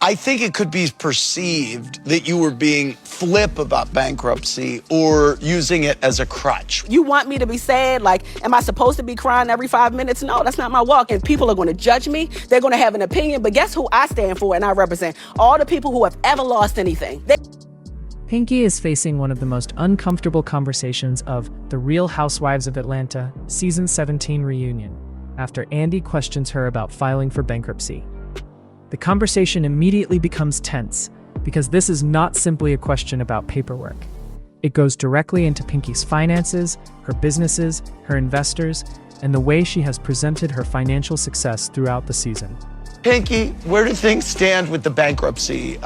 I think it could be perceived that you were being flip about bankruptcy or using it as a crutch. You want me to be sad? Like, am I supposed to be crying every 5 minutes? No, that's not my walk. And people are going to judge me. They're going to have an opinion. But guess who I stand for and I represent? All the people who have ever lost anything. Pinky is facing one of the most uncomfortable conversations of the Real Housewives of Atlanta Season 17 reunion after Andy questions her about filing for bankruptcy. The conversation immediately becomes tense because this is not simply a question about paperwork. It goes directly into Pinky's finances, her businesses, her investors, and the way she has presented her financial success throughout the season. Pinky, where do things stand with the bankruptcy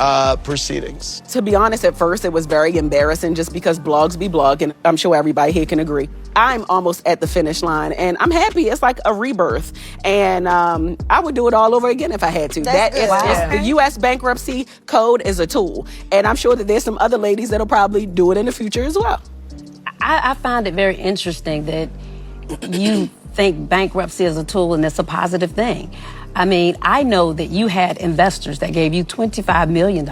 proceedings? To be honest, at first, it was very embarrassing just because blogs be blogging. I'm sure everybody here can agree. I'm almost at the finish line, and I'm happy. It's like a rebirth, and I would do it all over again if I had to. The U.S. bankruptcy code is a tool, and I'm sure that there's some other ladies that'll probably do it in the future as well. I find it very interesting that you think bankruptcy is a tool and it's a positive thing. I mean, I know that you had investors that gave you $25 million.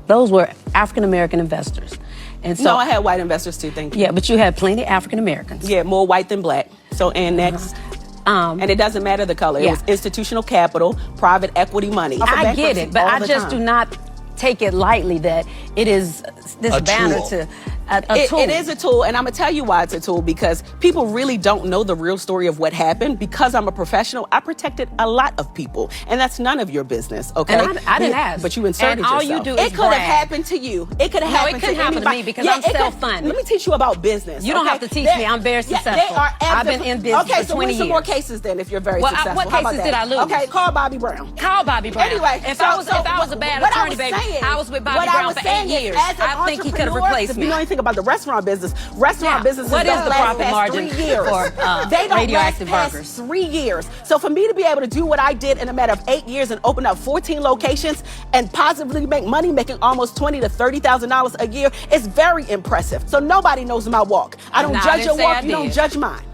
Those were African-American investors. And so, no, I had white investors too, thank you. Yeah, but you had plenty of African-Americans. Yeah, more white than black. So, and next. And it doesn't matter the color. It was institutional capital, private equity money. I get it, but I just do not take it lightly that it is this banner to a tool. It is a tool, and I'm going to tell you why it's a tool, because people really don't know the real story of what happened. Because I'm a professional, I protected a lot of people, and that's none of your business, okay? And I didn't ask. But you inserted and all yourself. You do is It could have happened to you. It could have happened to anybody. No, it couldn't happen to me because I'm self-funded. Let me teach you about business. You don't have to teach me. I'm very successful. I've been in business for 20 years. Okay, so win some more cases then if you're very successful. What cases did I lose? Okay, call Bobby Brown. Call Bobby Brown. Anyway, if I was a bad attorney, baby, I was with Bobby Brown for 8 years. I think he could have replaced me. You know anything about the restaurant business? Businesses what don't is the last profit past margin 3 years. for they don't radioactive last burgers? Past 3 years. So for me to be able to do what I did in a matter of 8 years and open up 14 locations and positively make money, making almost $20,000 to $30,000 a year, is very impressive. So nobody knows my walk. I don't judge your walk. You don't judge mine.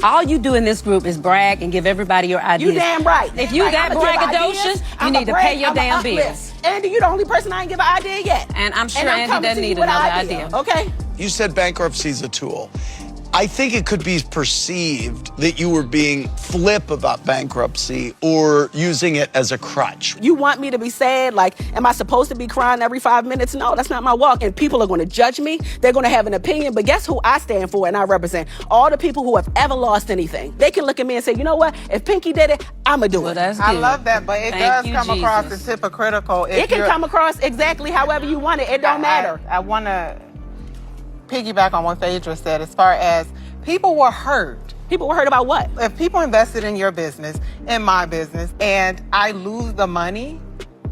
All you do in this group is brag and give everybody your ideas. You damn right. If you got braggadocious, you need to pay your damn bills. Andy, you're the only person I ain't give an idea yet. And I'm sure Andy doesn't need another idea. Okay? You said bankruptcy is a tool. I think it could be perceived that you were being flip about bankruptcy or using it as a crutch. You want me to be sad? Like, am I supposed to be crying every 5 minutes? No, that's not my walk. And people are going to judge me. They're going to have an opinion. But guess who I stand for and I represent? All the people who have ever lost anything. They can look at me and say, you know what? If Pinky did it, I'm going to do it. That's good. I love that, but it does come across as hypocritical. It can come across exactly however you want it. It don't matter. I want to piggyback on what Phaedra said as far as people were hurt. People were hurt about what? If people invested in your business, in my business, and I lose the money,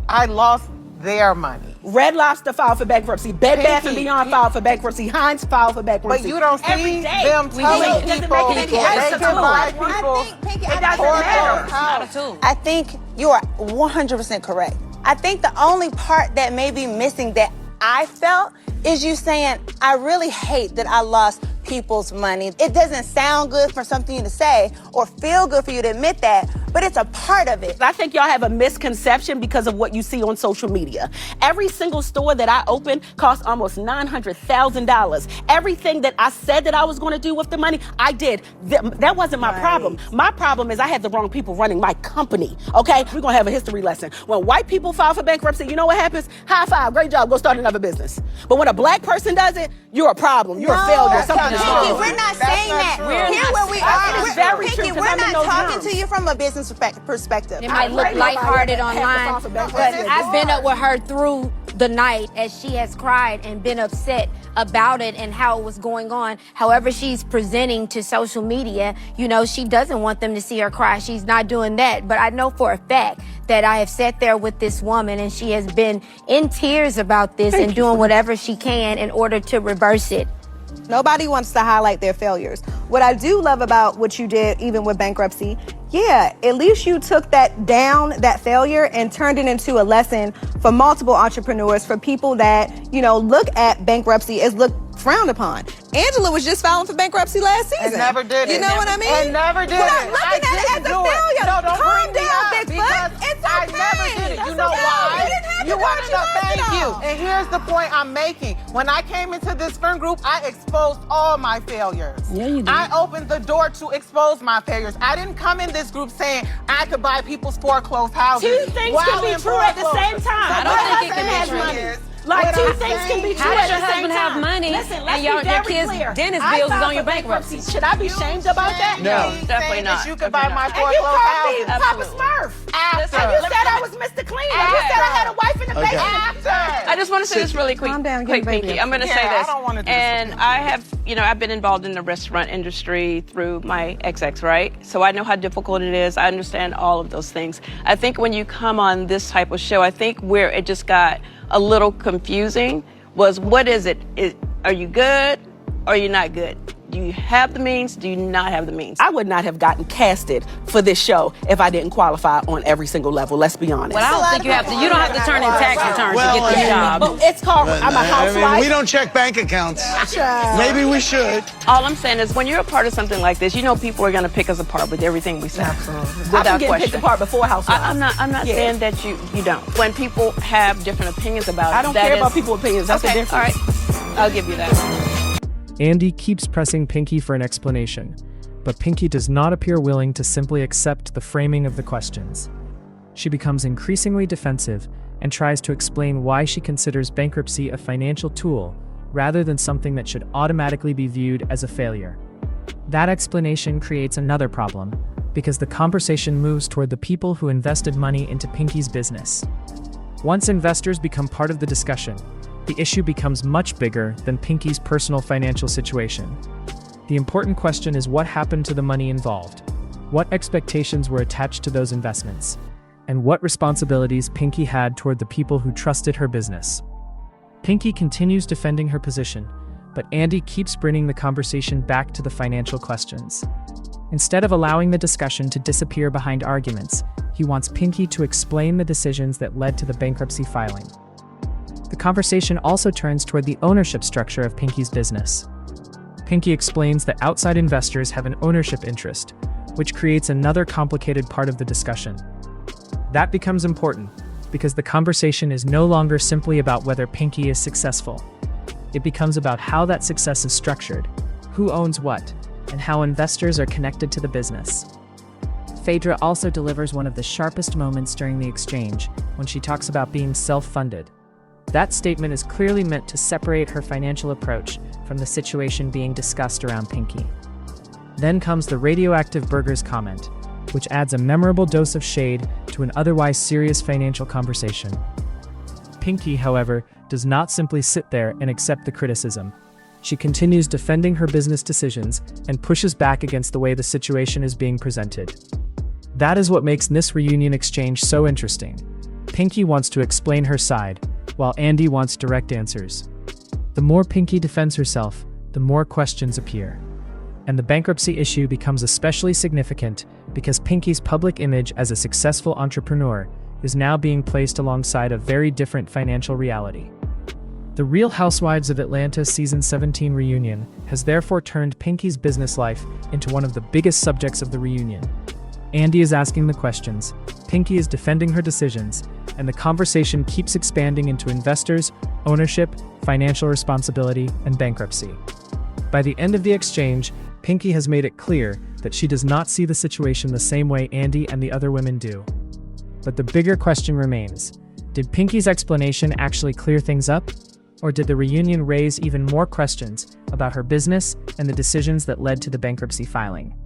I lost their money. Red Lobster filed for bankruptcy. Bed Bath & Beyond filed for bankruptcy. Heinz filed for bankruptcy. But you don't see them telling people they can buy people. It doesn't matter. I think you are 100% correct. I think the only part that may be missing that I felt is you saying, I really hate that I lost people's money. It doesn't sound good for something to say or feel good for you to admit that, but it's a part of it. I think y'all have a misconception because of what you see on social media. Every single store that I opened cost almost $900,000. Everything that I said that I was going to do with the money, I did. That wasn't my problem. My problem is I had the wrong people running my company, okay? We're going to have a history lesson. When white people file for bankruptcy, you know what happens? High five, great job, go start another business. But when a black person does it, you're a problem. You're a failure. Something is wrong. We're not saying that. Here where we It is very true, Pinky, 'cause we're I'm in not those talking rooms. to you from a business perspective. It might look lighthearted online, but I've been up with her through the night as she has cried and been upset about it and how it was going on. However she's presenting to social media, you know, she doesn't want them to see her cry. She's not doing that. But I know for a fact that I have sat there with this woman and she has been in tears about this and doing whatever she can in order to reverse it. Nobody wants to highlight their failures. What I do love about what you did, even with bankruptcy, yeah, at least you took that failure, and turned it into a lesson for multiple entrepreneurs, for people that, you know, look at bankruptcy as frowned upon. Angela was just filing for bankruptcy last season. And never did it. You know what I mean? And never did But I'm it. looking at it as a failure. No, don't Calm bring me down, up Bigfoot. because It's I okay. never did it. You That's know okay. why? You didn't have to You do want what to you know? wanted Thank to you. know. And here's the point I'm making. When I came into this friend group, I exposed all my failures. Yeah, you did. I opened the door to expose my failures. I didn't come in this group saying I could buy people's foreclosed houses. Two things while can be in true at the foreclosure. same time. So I don't what think it I'm can be saying true. is, Like what two I'm things can be saying true How at does your the same husband have time. money Listen, and let's your be very kids' clear. dentist I bills is filed on your for bankruptcy? Should I be shamed about that? No. Definitely not. That you could buy my And you foreclosed called me houses. Papa Absolutely. Smurf. After. And you said I was Mr. Clean. And you said I had a wife in the Okay. basement. After. I just want to say this really quick, Calm down, quick, get baby. Pinky. I'm going to Yeah, say I this. don't wanna do this And with I have, I've been involved in the restaurant industry through my ex, right? So I know how difficult it is. I understand all of those things. I think when you come on this type of show, I think where it just got a little confusing was, what is it? Are you good or are you not good? Do you have the means? Do you not have the means? I would not have gotten casted for this show if I didn't qualify on every single level. Let's be honest. Well, I don't think you have to. You don't have to turn in tax returns Well, to get this job. But it's called I'm a housewife. I mean, we don't check bank accounts. Maybe we should. All I'm saying is when you're a part of something like this, people are going to pick us apart with everything we say. I've been Without getting question. picked apart before housewives. I'm not Yeah. saying that you don't. When people have different opinions about it, I don't that care is- about people's opinions. That's okay, the difference. all right. I'll give you that. Andy keeps pressing Pinky for an explanation, but Pinky does not appear willing to simply accept the framing of the questions. She becomes increasingly defensive and tries to explain why she considers bankruptcy a financial tool rather than something that should automatically be viewed as a failure. That explanation creates another problem, because the conversation moves toward the people who invested money into Pinky's business. Once investors become part of the discussion, the issue becomes much bigger than Pinky's personal financial situation. The important question is what happened to the money involved, what expectations were attached to those investments, and what responsibilities Pinky had toward the people who trusted her business. Pinky continues defending her position, but Andy keeps bringing the conversation back to the financial questions. Instead of allowing the discussion to disappear behind arguments, he wants Pinky to explain the decisions that led to the bankruptcy filing. The conversation also turns toward the ownership structure of Pinky's business. Pinky explains that outside investors have an ownership interest, which creates another complicated part of the discussion. That becomes important because the conversation is no longer simply about whether Pinky is successful. It becomes about how that success is structured, who owns what, and how investors are connected to the business. Phaedra also delivers one of the sharpest moments during the exchange when she talks about being self-funded. That statement is clearly meant to separate her financial approach from the situation being discussed around Pinky. Then comes the radioactive burgers comment, which adds a memorable dose of shade to an otherwise serious financial conversation. Pinky, however, does not simply sit there and accept the criticism. She continues defending her business decisions and pushes back against the way the situation is being presented. That is what makes this reunion exchange so interesting. Pinky wants to explain her side, while Andy wants direct answers. The more Pinky defends herself, the more questions appear. And the bankruptcy issue becomes especially significant because Pinky's public image as a successful entrepreneur is now being placed alongside a very different financial reality. The Real Housewives of Atlanta Season 17 reunion has therefore turned Pinky's business life into one of the biggest subjects of the reunion. Andy is asking the questions, Pinky is defending her decisions, and the conversation keeps expanding into investors, ownership, financial responsibility, and bankruptcy. By the end of the exchange, Pinky has made it clear that she does not see the situation the same way Andy and the other women do. But the bigger question remains, did Pinky's explanation actually clear things up? Or did the reunion raise even more questions about her business and the decisions that led to the bankruptcy filing?